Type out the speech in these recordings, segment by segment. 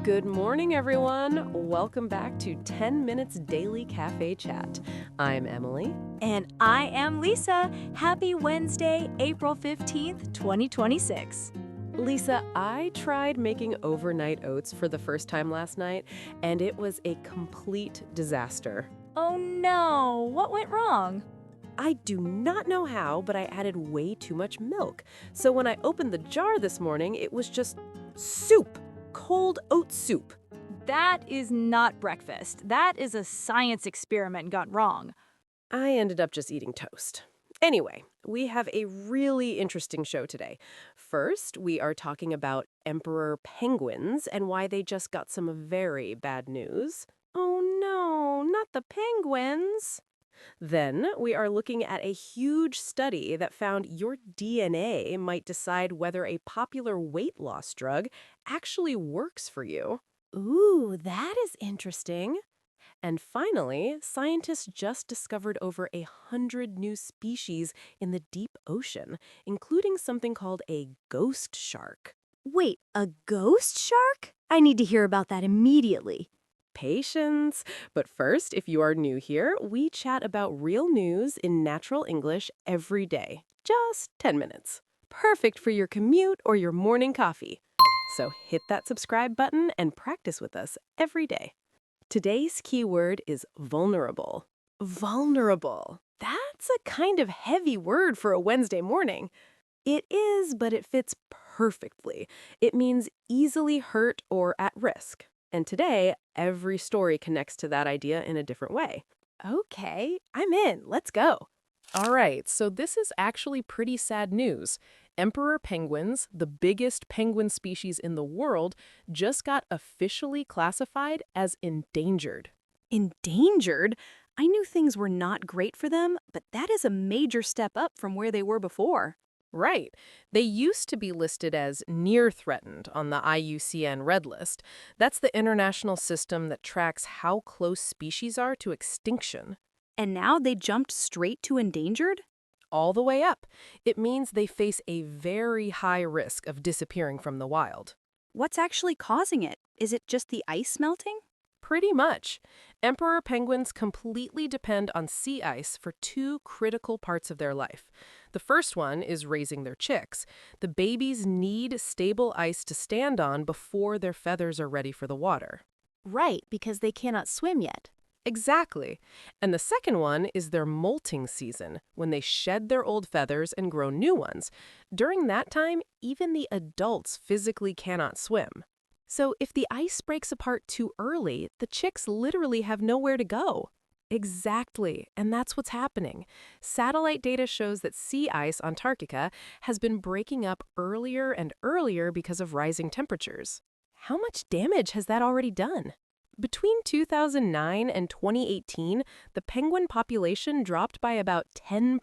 Good morning, everyone. Welcome back to 10 Minutes Daily Cafe Chat. I'm Emily. And I am Lisa. Happy Wednesday, April 15th, 2026. Lisa, I tried making overnight oats for the first time last night, and it was a complete disaster. Oh no, what went wrong? I do not know how, but I added way too much milk. So when I opened the jar this morning, it was just soup. Cold oat soup. That is not breakfast. That is a science experiment gone wrong. I ended up just eating toast. Anyway, we have a really interesting show today. First, we are talking about emperor penguins and why they just got some very bad news. Oh no, not the penguins. Then we are looking at a huge study that found your DNA might decide whether a popular weight loss drug actually works for you. Ooh, that is interesting. And finally, scientists just discovered over 100 new species in the deep ocean, including something called a ghost shark. Wait, a ghost shark? I need to hear about that immediately. Patience. But first, if you are new here, we chat about real news in natural English every day. Just 10 minutes. Perfect for your commute or your morning coffee. So hit that subscribe button and practice with us every day. Today's keyword is vulnerable. Vulnerable. That's a kind of heavy word for a Wednesday morning. It is, but it fits perfectly. It means easily hurt or at risk. And today, every story connects to that idea in a different way. Okay, I'm in. Let's go. All right, so this is actually pretty sad news. Emperor penguins, the biggest penguin species in the world, just got officially classified as endangered. Endangered? I knew things were not great for them, but that is a major step up from where they were before. Right. They used to be listed as near threatened on the IUCN Red List. That's the international system that tracks how close species are to extinction. And now they jumped straight to endangered? All the way up. It means they face a very high risk of disappearing from the wild. What's actually causing it? Is it just the ice melting? Pretty much. Emperor penguins completely depend on sea ice for two critical parts of their life. The first one is raising their chicks. The babies need stable ice to stand on before their feathers are ready for the water. Right, because they cannot swim yet. Exactly. And the second one is their molting season, when they shed their old feathers and grow new ones. During that time, even the adults physically cannot swim. So if the ice breaks apart too early, the chicks literally have nowhere to go. Exactly, and that's what's happening. Satellite data shows that sea ice on Antarctica has been breaking up earlier and earlier because of rising temperatures. How much damage has that already done? Between 2009 and 2018, the penguin population dropped by about 10%.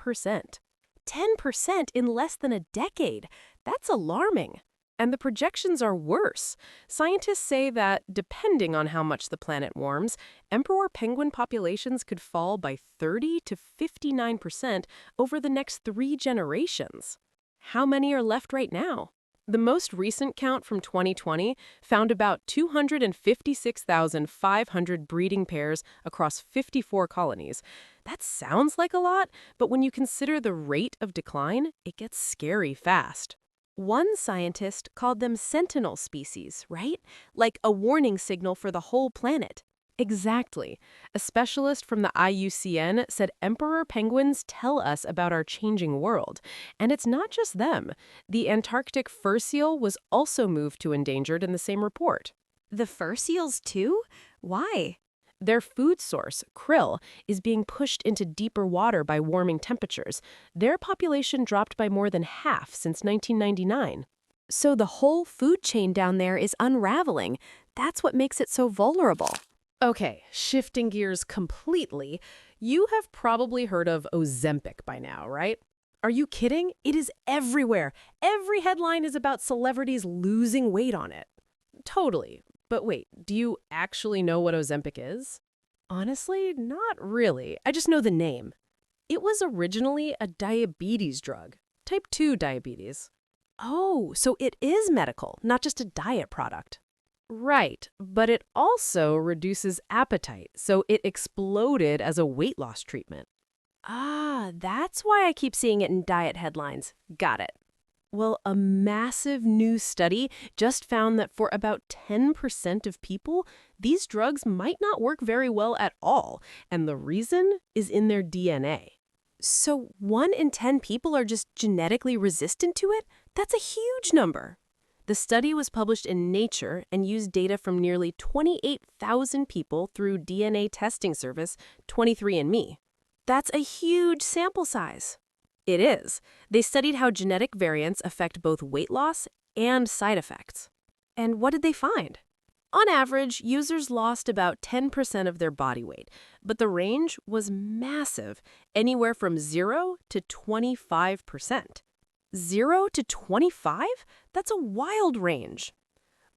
10% in less than a decade. That's alarming. And the projections are worse. Scientists say that, depending on how much the planet warms, emperor penguin populations could fall by 30 to 59% over the next 3 generations. How many are left right now? The most recent count from 2020 found about 256,500 breeding pairs across 54 colonies. That sounds like a lot, but when you consider the rate of decline, it gets scary fast. One scientist called them sentinel species, right? Like a warning signal for the whole planet. Exactly. A specialist from the IUCN said emperor penguins tell us about our changing world. And it's not just them. The Antarctic fur seal was also moved to endangered in the same report. The fur seals too? Why? Their food source, krill, is being pushed into deeper water by warming temperatures. Their population dropped by more than half since 1999. So the whole food chain down there is unraveling. That's what makes it so vulnerable. Okay, shifting gears completely, you have probably heard of Ozempic by now, right? Are you kidding? It is everywhere. Every headline is about celebrities losing weight on it. Totally. But wait, do you actually know what Ozempic is? Honestly, not really. I just know the name. It was originally a diabetes drug, type 2 diabetes. Oh, so it is medical, not just a diet product. Right, but it also reduces appetite, so it exploded as a weight loss treatment. Ah, that's why I keep seeing it in diet headlines. Got it. Well, a massive new study just found that for about 10% of people, these drugs might not work very well at all, and the reason is in their DNA. So 1 in 10 people are just genetically resistant to it? That's a huge number. The study was published in Nature and used data from nearly 28,000 people through DNA testing service 23andMe. That's a huge sample size. It is. They studied how genetic variants affect both weight loss and side effects. And what did they find? On average, users lost about 10% of their body weight, but the range was massive, anywhere from 0 to 25%. 0 to 25? That's a wild range.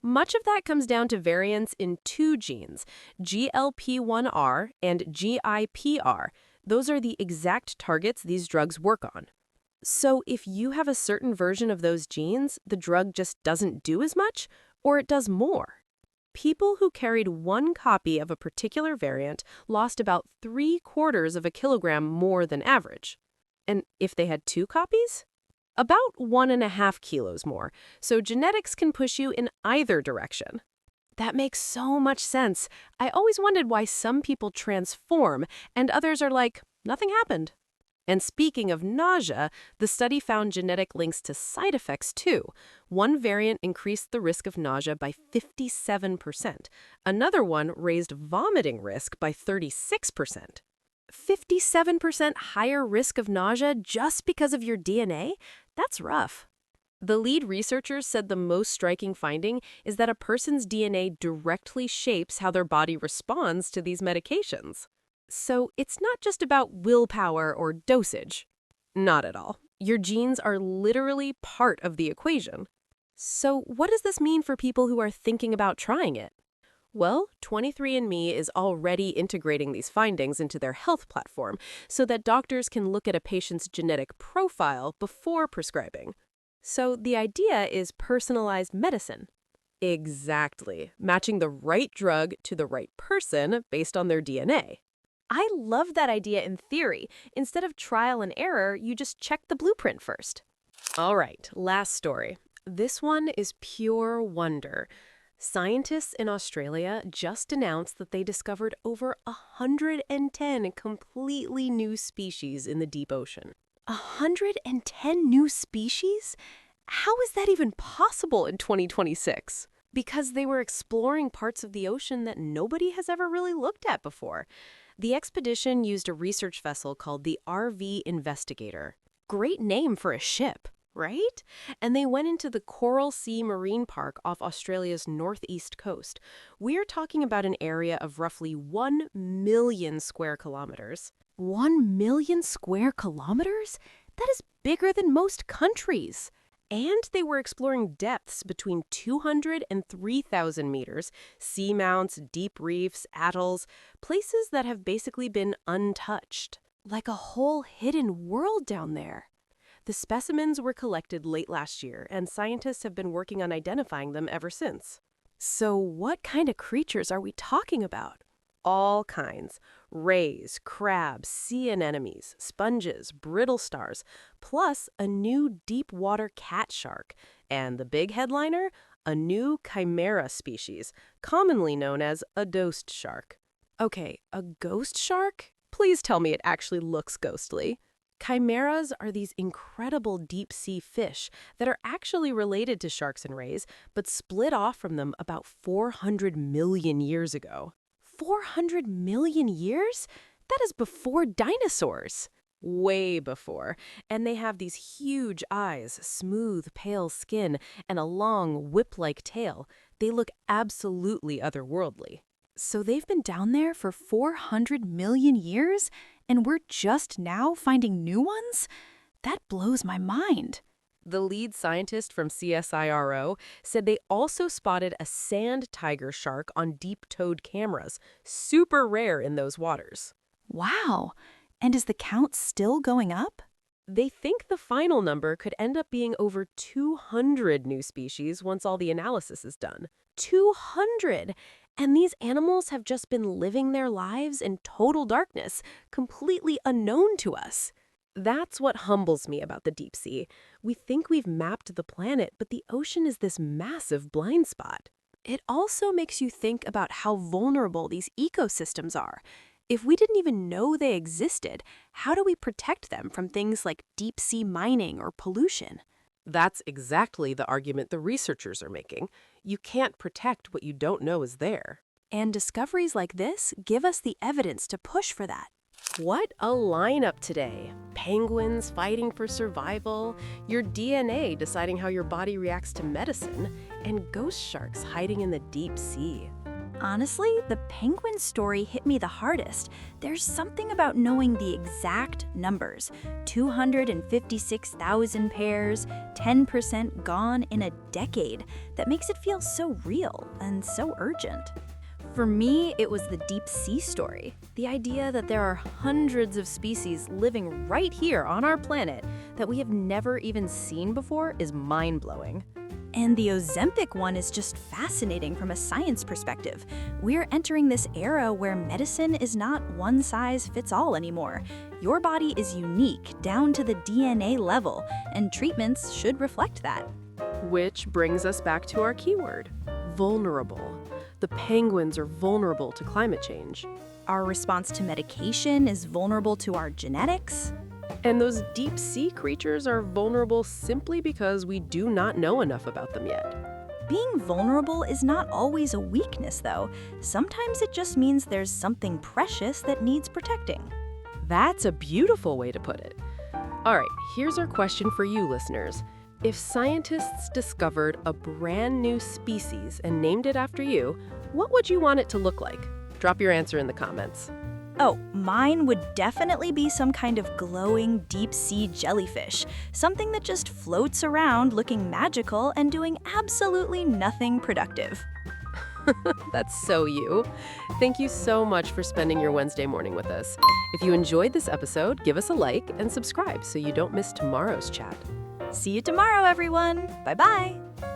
Much of that comes down to variants in 2 genes, GLP-1R and GIPR. Those are the exact targets these drugs work on. So if you have a certain version of those genes, the drug just doesn't do as much, or it does more. People who carried 1 copy of a particular variant lost about 3/4 of a kilogram more than average. And if they had 2 copies? About 1.5 kilos more. So genetics can push you in either direction. That makes so much sense. I always wondered why some people transform and others are like, nothing happened. And speaking of nausea, the study found genetic links to side effects too. 1 variant increased the risk of nausea by 57%. Another one raised vomiting risk by 36%. 57% higher risk of nausea just because of your DNA? That's rough. The lead researchers said the most striking finding is that a person's DNA directly shapes how their body responds to these medications. So it's not just about willpower or dosage. Not at all. Your genes are literally part of the equation. So what does this mean for people who are thinking about trying it? Well, 23andMe is already integrating these findings into their health platform so that doctors can look at a patient's genetic profile before prescribing. So the idea is personalized medicine. Exactly. Matching the right drug to the right person based on their DNA. I love that idea in theory. Instead of trial and error, you just check the blueprint first. All right, last story. This one is pure wonder. Scientists in Australia just announced that they discovered over 110 completely new species in the deep ocean. 110 new species? How is that even possible in 2026? Because they were exploring parts of the ocean that nobody has ever really looked at before. The expedition used a research vessel called the RV Investigator. Great name for a ship, right? And they went into the Coral Sea Marine Park off Australia's northeast coast. We're talking about an area of roughly 1 million square kilometers. 1 million square kilometers? That is bigger than most countries. And they were exploring depths between 200 and 3,000 meters, seamounts, deep reefs, atolls, places that have basically been untouched. Like a whole hidden world down there. The specimens were collected late last year, and scientists have been working on identifying them ever since. So what kind of creatures are we talking about? All kinds. Rays, crabs, sea anemones, sponges, brittle stars, plus a new deep water cat shark. And the big headliner? A new chimera species, commonly known as a ghost shark. Okay, a ghost shark? Please tell me it actually looks ghostly. Chimeras are these incredible deep-sea fish that are actually related to sharks and rays, but split off from them about 400 million years ago. 400 million years? That is before dinosaurs. Way before. And they have these huge eyes, smooth, pale skin, and a long, whip-like tail. They look absolutely otherworldly. So they've been down there for 400 million years, and we're just now finding new ones? That blows my mind. The lead scientist from CSIRO said they also spotted a sand tiger shark on deep-toed cameras, super rare in those waters. Wow. And is the count still going up? They think the final number could end up being over 200 new species once all the analysis is done. 200! And these animals have just been living their lives in total darkness, completely unknown to us. That's what humbles me about the deep sea. We think we've mapped the planet, but the ocean is this massive blind spot. It also makes you think about how vulnerable these ecosystems are. If we didn't even know they existed, how do we protect them from things like deep-sea mining or pollution? That's exactly the argument the researchers are making. You can't protect what you don't know is there. And discoveries like this give us the evidence to push for that. What a lineup today. Penguins fighting for survival, your DNA deciding how your body reacts to medicine, and ghost sharks hiding in the deep sea. Honestly, the penguin story hit me the hardest. There's something about knowing the exact numbers. 256,000 pairs, 10% gone in a decade. That makes it feel so real and so urgent. For me, it was the deep sea story. The idea that there are hundreds of species living right here on our planet that we have never even seen before is mind-blowing. And the Ozempic one is just fascinating from a science perspective. We're entering this era where medicine is not one size fits all anymore. Your body is unique down to the DNA level, and treatments should reflect that. Which brings us back to our keyword, vulnerable. The penguins are vulnerable to climate change. Our response to medication is vulnerable to our genetics. And those deep sea creatures are vulnerable simply because we do not know enough about them yet. Being vulnerable is not always a weakness, though. Sometimes it just means there's something precious that needs protecting. That's a beautiful way to put it. All right, here's our question for you, listeners. If scientists discovered a brand new species and named it after you, what would you want it to look like? Drop your answer in the comments. Oh, mine would definitely be some kind of glowing deep-sea jellyfish. Something that just floats around looking magical and doing absolutely nothing productive. That's so you. Thank you so much for spending your Wednesday morning with us. If you enjoyed this episode, give us a like and subscribe so you don't miss tomorrow's chat. See you tomorrow, everyone. Bye-bye.